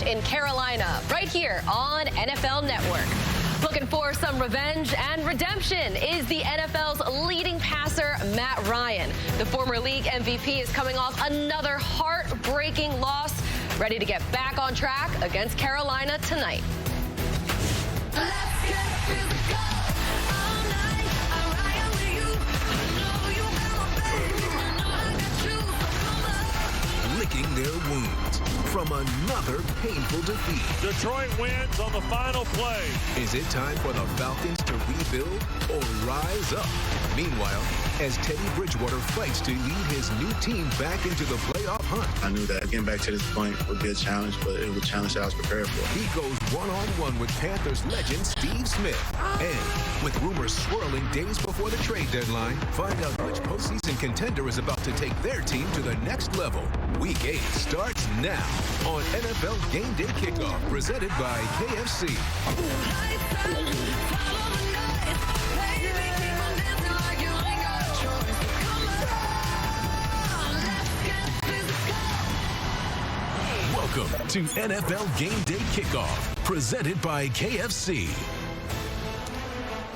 in Carolina, right here on NFL Network. Looking for some revenge and redemption is the NFL's leading passer, Matt Ryan. The former league MVP is coming off another heartbreaking loss, ready to get back on track against Carolina tonight. Licking their wounds from another painful defeat. Detroit wins on the final play. Is it time for the Falcons to rebuild or rise up? Meanwhile, as Teddy Bridgewater fights to lead his new team back into the playoff hunt. I knew that getting back to this point would be a challenge, but it was a challenge that I was prepared for. He goes one-on-one with Panthers legend Steve Smith. And with rumors swirling days before the trade deadline, find out which postseason contender is about to take their team to the next level. Week 8 starts now on NFL Game Day Kickoff, presented by KFC. Welcome to NFL Game Day Kickoff, presented by KFC.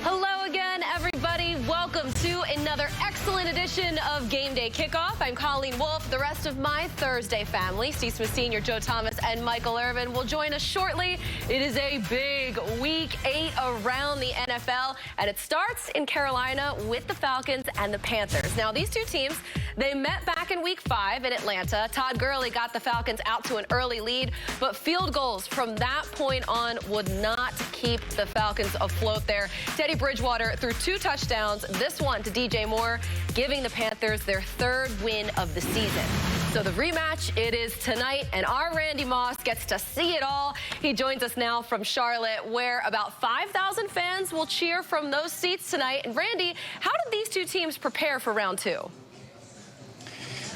Hello again, everybody. Welcome to another excellent edition of Game Day Kickoff. I'm Colleen Wolfe. The rest of my Thursday family, Steve Smith Sr., Joe Thomas, and Michael Irvin, will join us shortly. It is a big Week 8 around the NFL, and it starts in Carolina with the Falcons and the Panthers. Now, these two teams, they met back in Week 5 in Atlanta. Todd Gurley got the Falcons out to an early lead, but field goals from that point on would not keep the Falcons afloat there. Teddy Bridgewater threw 2 touchdowns, this one to DJ Moore, giving the Panthers their 3rd win of the season. So the rematch, it is tonight, and our Randy Moss gets to see it all. He joins us now from Charlotte, where about 5,000 fans will cheer from those seats tonight. And Randy, how did these two teams prepare for round 2?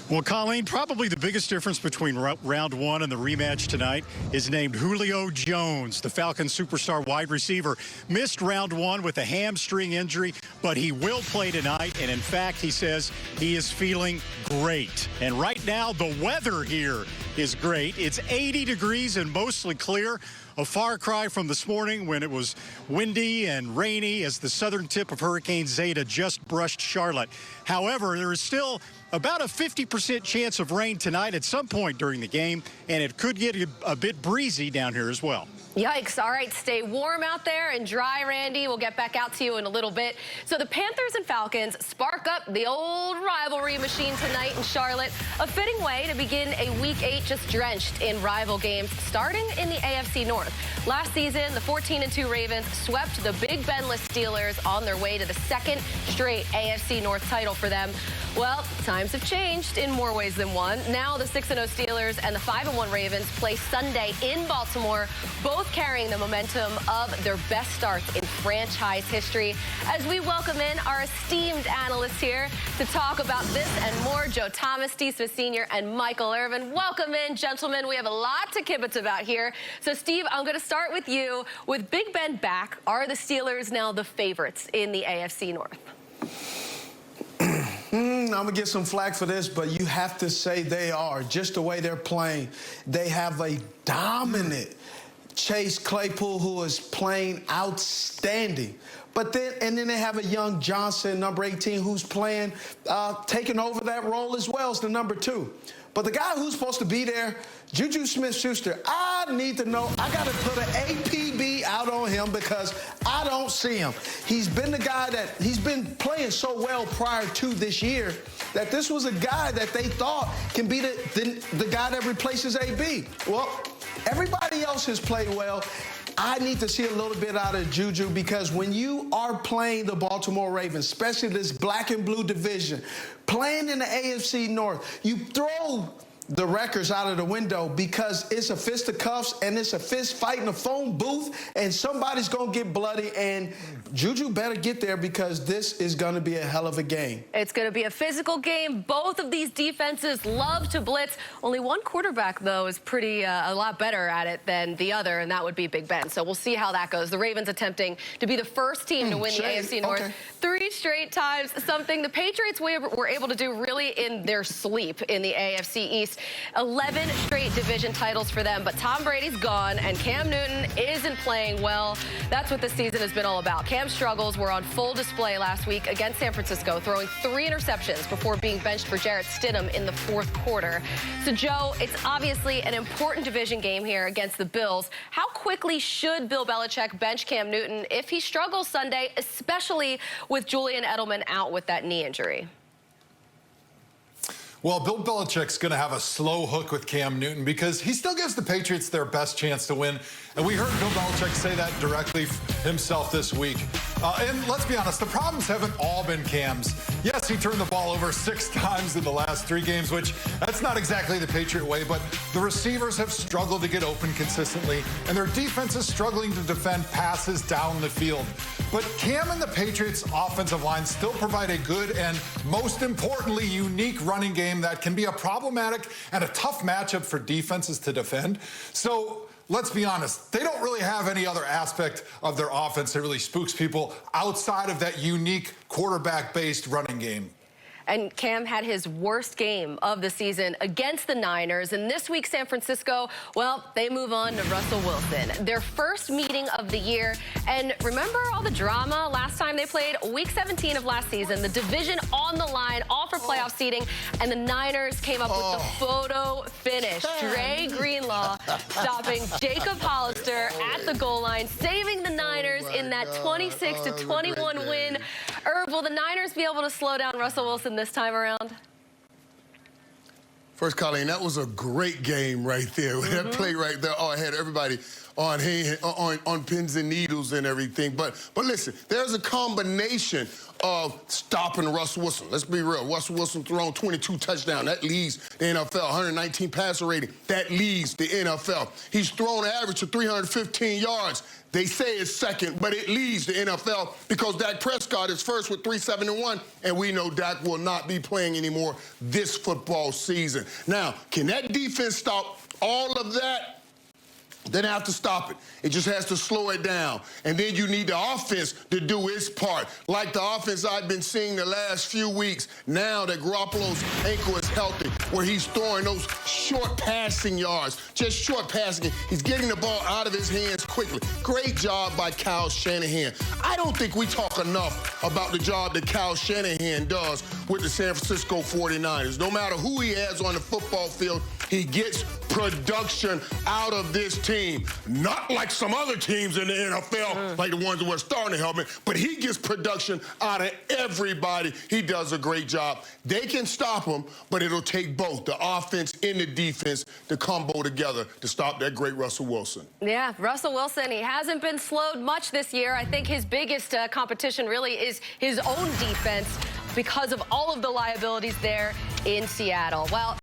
Well, Colleen, probably the biggest difference between round 1 and the rematch tonight is named Julio Jones, the Falcons superstar wide receiver. Missed round 1 with a hamstring injury, but he will play tonight. And in fact, he says he is feeling great. And right now, the weather here is great. It's 80 degrees and mostly clear. A far cry from this morning when it was windy and rainy as the southern tip of Hurricane Zeta just brushed Charlotte. However, there is still about a 50% chance of rain tonight at some point during the game, and it could get a bit breezy down here as well. Yikes. All right, stay warm out there and dry, Randy. We'll get back out to you in a little bit. So the Panthers and Falcons spark up the old rivalry machine tonight in Charlotte. A fitting way to begin a Week 8 just drenched in rival games, starting in the AFC North. Last season, the 14-2 Ravens swept the Big Ben-less Steelers on their way to the 2nd straight AFC North title for them. Well, times have changed in more ways than one. Now the 6-0 Steelers and the 5-1 Ravens play Sunday in Baltimore, both carrying the momentum of their best starts in franchise history. As we welcome in our esteemed analysts here to talk about this and more, Joe Thomas, Steve Smith Sr., and Michael Irvin. Welcome in, gentlemen. We have a lot to kibitz about here. So, Steve, I'm going to start with you. With Big Ben back, are the Steelers now the favorites in the AFC North? I'm going to get some flack for this, but you have to say they are. Just the way they're playing, they have a dominant Chase Claypool, who is playing outstanding. But then they have a young Johnson, number 18, who's playing, taking over that role as well as the number 2. But the guy who's supposed to be there, Juju Smith-Schuster, I need to know, I got to put an APB out on him because I don't see him. He's been the guy that, he's been playing so well prior to this year that this was a guy that they thought can be the guy that replaces AB. Well, everybody else has played well. I need to see a little bit out of Juju because when you are playing the Baltimore Ravens, especially this black and blue division, playing in the AFC North, you throw the records out of the window because it's a fisticuffs and it's a fist fight in a phone booth and somebody's going to get bloody, and Juju better get there because this is going to be a hell of a game. It's going to be a physical game. Both of these defenses love to blitz. Only one quarterback, though, is pretty a lot better at it than the other, and that would be Big Ben. So we'll see how that goes. The Ravens attempting to be the first team to win the AFC North 3 straight times, something the Patriots were able to do really in their sleep in the AFC East. 11 straight division titles for them, but Tom Brady's gone and Cam Newton isn't playing well. That's what the season has been all about. Cam's struggles were on full display last week against San Francisco, throwing 3 interceptions before being benched for Jarrett Stidham in the 4th quarter. So, Joe, it's obviously an important division game here against the Bills. How quickly should Bill Belichick bench Cam Newton if he struggles Sunday, especially with Julian Edelman out with that knee injury? Well, Bill Belichick's going to have a slow hook with Cam Newton because he still gives the Patriots their best chance to win. And we heard Bill Belichick say that directly himself this week. And let's be honest, the problems haven't all been Cam's. Yes, he turned the ball over 6 times in the last 3 games, which that's not exactly the Patriot way, but the receivers have struggled to get open consistently, and their defense is struggling to defend passes down the field. But Cam and the Patriots' offensive line still provide a good and, most importantly, unique running game that can be a problematic and a tough matchup for defenses to defend. So let's be honest, they don't really have any other aspect of their offense that really spooks people outside of that unique quarterback-based running game. And Cam had his worst game of the season against the Niners. And this week, San Francisco, well, they move on to Russell Wilson. Their first meeting of the year. And remember all the drama last time they played? Week 17 of last season, the division on the line, all for playoff seeding. And the Niners came up with the photo finish. Dre Greenlaw stopping Jacob Hollister at the goal line, saving the Niners in that 26-21 win. Irv, will the Niners be able to slow down Russell Wilson this time around? First, Colleen, that was a great game right there. That play right there, I had everybody on pins and needles and everything. But listen, there's a combination of stopping Russell Wilson. Let's be real. Russell Wilson thrown 22 touchdowns. That leads the NFL. 119 passer rating. That leads the NFL. He's thrown an average of 315 yards. They say it's second, but it leads the NFL because Dak Prescott is first with 371, and we know Dak will not be playing anymore this football season. Now, can that defense stop all of that? Then have to stop it. It just has to slow it down. And then you need the offense to do its part. Like the offense I've been seeing the last few weeks, now that Garoppolo's ankle is healthy, where he's throwing those short passing yards, just short passing. He's getting the ball out of his hands quickly. Great job by Kyle Shanahan. I don't think we talk enough about the job that Kyle Shanahan does with the San Francisco 49ers. No matter who he has on the football field, he gets production out of this team. Not like some other teams in the NFL, like the ones that were starting to help me, but he gets production out of everybody. He does a great job. They can stop him, but it'll take both, the offense and the defense, to combo together to stop that great Russell Wilson. Yeah, Russell Wilson, he hasn't been slowed much this year. I think his biggest competition really is his own defense because of all of the liabilities there in Seattle. Well,